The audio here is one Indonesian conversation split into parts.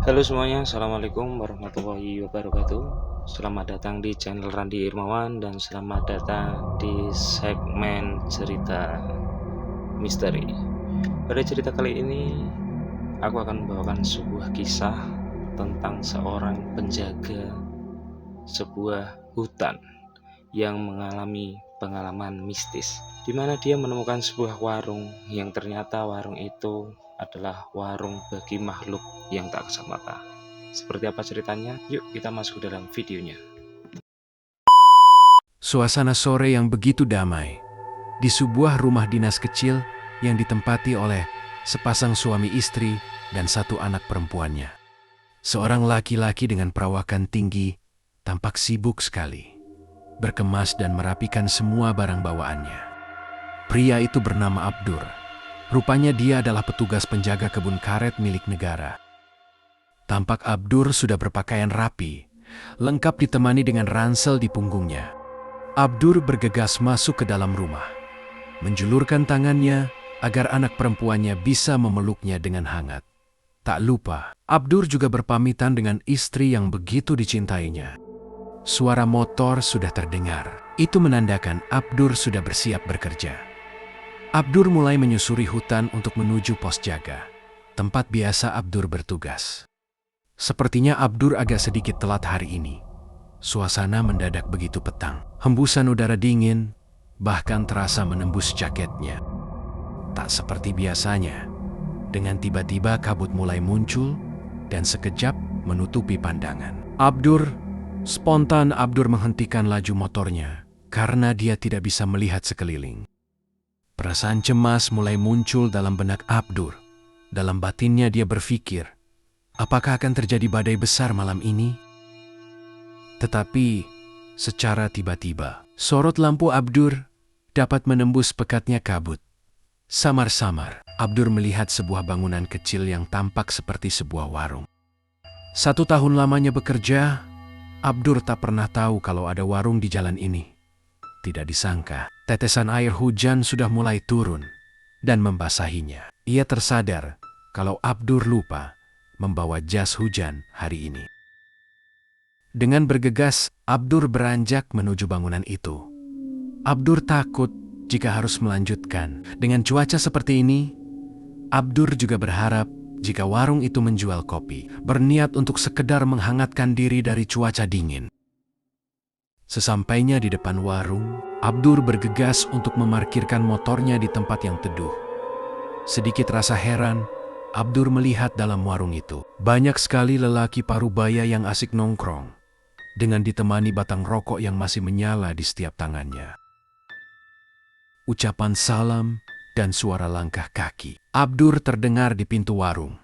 Halo semuanya, Assalamualaikum warahmatullahi wabarakatuh. Selamat datang di channel Randi Irmawan dan selamat datang di segmen cerita misteri. Pada cerita kali ini, aku akan membawakan sebuah kisah tentang seorang penjaga sebuah hutan yang mengalami pengalaman mistis, di mana dia menemukan sebuah warung yang ternyata warung itu adalah warung bagi makhluk yang tak kasat mata. Seperti apa ceritanya? Yuk kita masuk ke dalam videonya. Suasana sore yang begitu damai di sebuah rumah dinas kecil yang ditempati oleh sepasang suami istri dan satu anak perempuannya. Seorang laki-laki dengan perawakan tinggi tampak sibuk sekali, berkemas dan merapikan semua barang bawaannya. Pria itu bernama Abdur. Rupanya dia adalah petugas penjaga kebun karet milik negara. Tampak Abdur sudah berpakaian rapi, lengkap ditemani dengan ransel di punggungnya. Abdur bergegas masuk ke dalam rumah, menjulurkan tangannya agar anak perempuannya bisa memeluknya dengan hangat. Tak lupa, Abdur juga berpamitan dengan istri yang begitu dicintainya. Suara motor sudah terdengar. Itu menandakan Abdur sudah bersiap bekerja. Abdur mulai menyusuri hutan untuk menuju pos jaga, tempat biasa Abdur bertugas. Sepertinya Abdur agak sedikit telat hari ini. Suasana mendadak begitu petang. Hembusan udara dingin bahkan terasa menembus jaketnya. Tak seperti biasanya. Dengan tiba-tiba kabut mulai muncul dan sekejap menutupi pandangan. Spontan Abdur menghentikan laju motornya karena dia tidak bisa melihat sekeliling. Perasaan cemas mulai muncul dalam benak Abdur. Dalam batinnya dia berpikir, apakah akan terjadi badai besar malam ini? Tetapi, secara tiba-tiba, sorot lampu Abdur dapat menembus pekatnya kabut. Samar-samar, Abdur melihat sebuah bangunan kecil yang tampak seperti sebuah warung. 1 tahun lamanya bekerja, Abdur tak pernah tahu kalau ada warung di jalan ini. Tidak disangka, tetesan air hujan sudah mulai turun dan membasahinya. Ia tersadar kalau Abdur lupa membawa jas hujan hari ini. Dengan bergegas, Abdur beranjak menuju bangunan itu. Abdur takut jika harus melanjutkan. Dengan cuaca seperti ini, Abdur juga berharap jika warung itu menjual kopi, berniat untuk sekedar menghangatkan diri dari cuaca dingin. Sesampainya di depan warung, Abdur bergegas untuk memarkirkan motornya di tempat yang teduh. Sedikit rasa heran, Abdur melihat dalam warung itu. Banyak sekali lelaki parubaya yang asik nongkrong, dengan ditemani batang rokok yang masih menyala di setiap tangannya. Ucapan salam dan suara langkah kaki Abdur terdengar di pintu warung.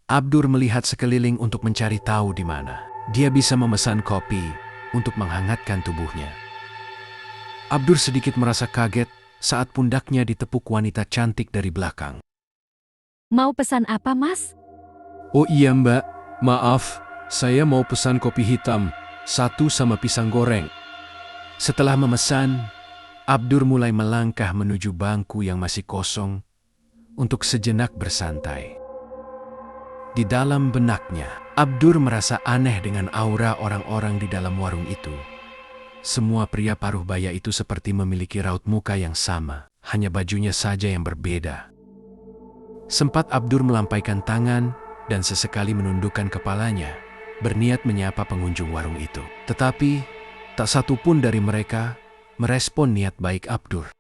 Abdur melihat sekeliling untuk mencari tahu di mana dia bisa memesan kopi untuk menghangatkan tubuhnya. Abdur sedikit merasa kaget saat pundaknya ditepuk wanita cantik dari belakang. Mau pesan apa, Mas? Oh iya Mbak, maaf, saya mau pesan kopi hitam, 1 sama pisang goreng. Setelah memesan, Abdur mulai melangkah menuju bangku yang masih kosong untuk sejenak bersantai. Di dalam benaknya, Abdur merasa aneh dengan aura orang-orang di dalam warung itu. Semua pria paruhbaya itu seperti memiliki raut muka yang sama, hanya bajunya saja yang berbeda. Sempat Abdur melampaikan tangan dan sesekali menundukkan kepalanya, berniat menyapa pengunjung warung itu. Tetapi, tak satu pun dari mereka merespon niat baik Abdur.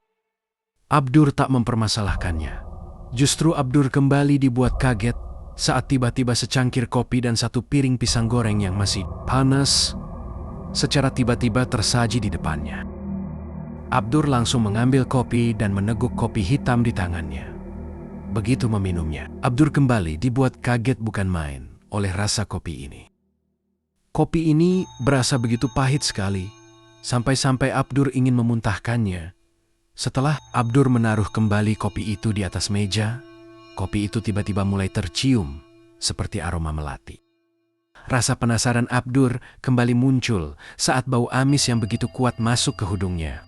Abdur tak mempermasalahkannya. Justru Abdur kembali dibuat kaget saat tiba-tiba secangkir kopi dan 1 piring pisang goreng yang masih panas secara tiba-tiba tersaji di depannya. Abdur langsung mengambil kopi dan meneguk kopi hitam di tangannya. Begitu meminumnya, Abdur kembali dibuat kaget bukan main oleh rasa kopi ini. Kopi ini berasa begitu pahit sekali, sampai-sampai Abdur ingin memuntahkannya. Setelah Abdur menaruh kembali kopi itu di atas meja, kopi itu tiba-tiba mulai tercium seperti aroma melati. Rasa penasaran Abdur kembali muncul saat bau amis yang begitu kuat masuk ke hidungnya.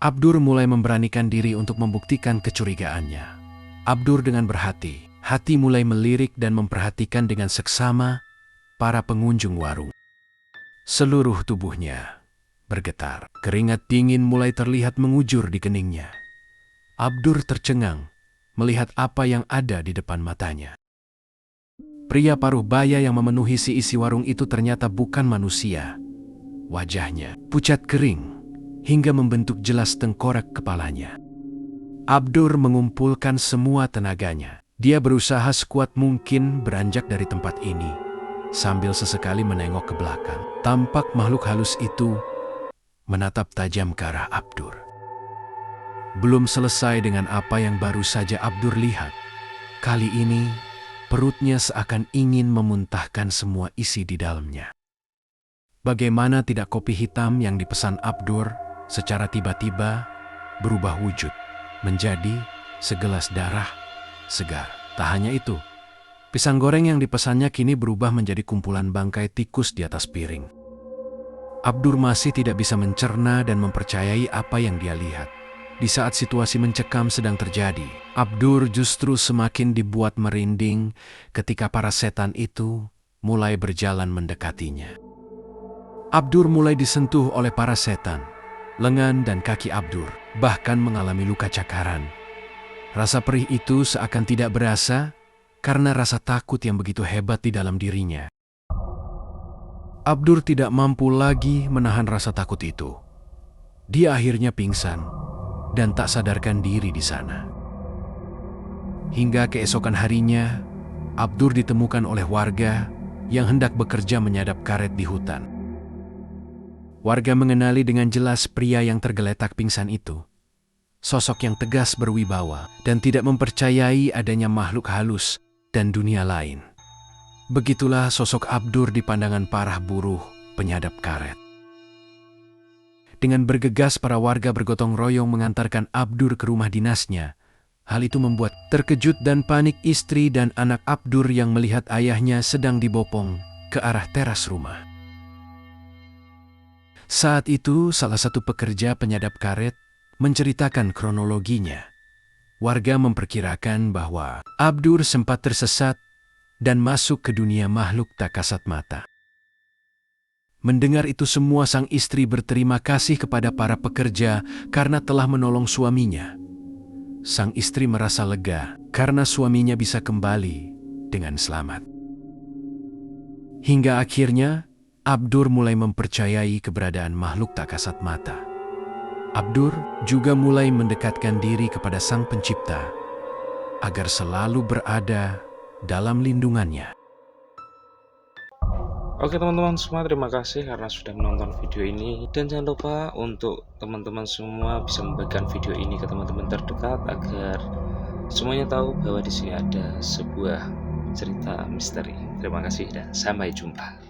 Abdur mulai memberanikan diri untuk membuktikan kecurigaannya. Abdur dengan berhati hati mulai melirik dan memperhatikan dengan seksama para pengunjung warung. Seluruh tubuhnya bergetar. Keringat dingin mulai terlihat mengujur di keningnya. Abdur tercengang melihat apa yang ada di depan matanya. Pria paruh baya yang memenuhi si isi warung itu ternyata bukan manusia. Wajahnya pucat kering hingga membentuk jelas tengkorak kepalanya. Abdur mengumpulkan semua tenaganya. Dia berusaha sekuat mungkin beranjak dari tempat ini, sambil sesekali menengok ke belakang. Tampak makhluk halus itu menatap tajam ke arah Abdur. Belum selesai dengan apa yang baru saja Abdur lihat. Kali ini, perutnya seakan ingin memuntahkan semua isi di dalamnya. Bagaimana tidak kopi hitam yang dipesan Abdur secara tiba-tiba berubah wujud menjadi segelas darah segar. Tak hanya itu, pisang goreng yang dipesannya kini berubah menjadi kumpulan bangkai tikus di atas piring. Abdur masih tidak bisa mencerna dan mempercayai apa yang dia lihat. Di saat situasi mencekam sedang terjadi, Abdur justru semakin dibuat merinding ketika para setan itu mulai berjalan mendekatinya. Abdur mulai disentuh oleh para setan. Lengan dan kaki Abdur bahkan mengalami luka cakaran. Rasa perih itu seakan tidak berasa karena rasa takut yang begitu hebat di dalam dirinya. Abdur tidak mampu lagi menahan rasa takut itu. Dia akhirnya pingsan dan tak sadarkan diri di sana. Hingga keesokan harinya, Abdur ditemukan oleh warga yang hendak bekerja menyadap karet di hutan. Warga mengenali dengan jelas pria yang tergeletak pingsan itu. Sosok yang tegas berwibawa dan tidak mempercayai adanya makhluk halus dan dunia lain. Begitulah sosok Abdur di pandangan para buruh penyadap karet. Dengan bergegas para warga bergotong royong mengantarkan Abdur ke rumah dinasnya. Hal itu membuat terkejut dan panik istri dan anak Abdur yang melihat ayahnya sedang dibopong ke arah teras rumah. Saat itu salah satu pekerja penyadap karet menceritakan kronologinya. Warga memperkirakan bahwa Abdur sempat tersesat dan masuk ke dunia makhluk tak kasat mata. Mendengar itu semua sang istri berterima kasih kepada para pekerja karena telah menolong suaminya. Sang istri merasa lega karena suaminya bisa kembali dengan selamat. Hingga akhirnya Abdur mulai mempercayai keberadaan makhluk tak kasat mata. Abdur juga mulai mendekatkan diri kepada Sang Pencipta agar selalu berada dalam lindungannya. Oke teman-teman semua, terima kasih karena sudah menonton video ini. Dan jangan lupa untuk teman-teman semua bisa membagikan video ini ke teman-teman terdekat agar semuanya tahu bahwa di sini ada sebuah cerita misteri. Terima kasih dan sampai jumpa.